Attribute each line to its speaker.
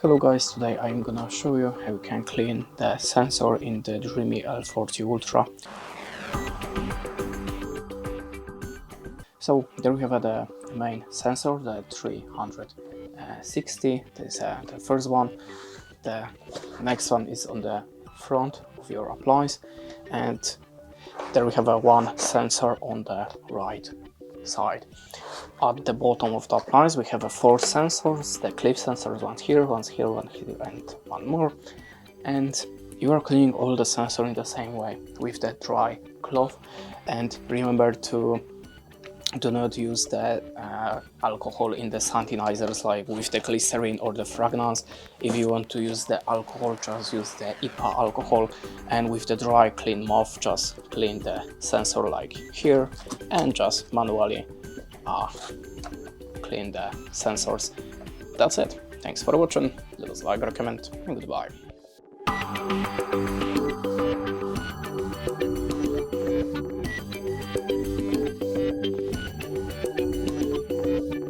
Speaker 1: Hello guys, today I'm gonna show you how you can clean the sensor in the Dreame L40 Ultra. So there we have the main sensor, the 360, this is the first one. The next one is on the front of your appliance, and there we have one sensor on the right side. At the bottom of the appliance we have four sensors, the clip sensors, one here, one here, one here, and one more. And you are cleaning all the sensor in the same way with the dry cloth. And remember to do not use the alcohol in the sanitizers, like with the glycerin or the fragrance. If you want to use the alcohol, just use the IPA alcohol, and with the dry clean mouth just clean the sensor like here and just manually clean the sensors. That's it. Thanks for watching. Leave us a like, recommend, and goodbye.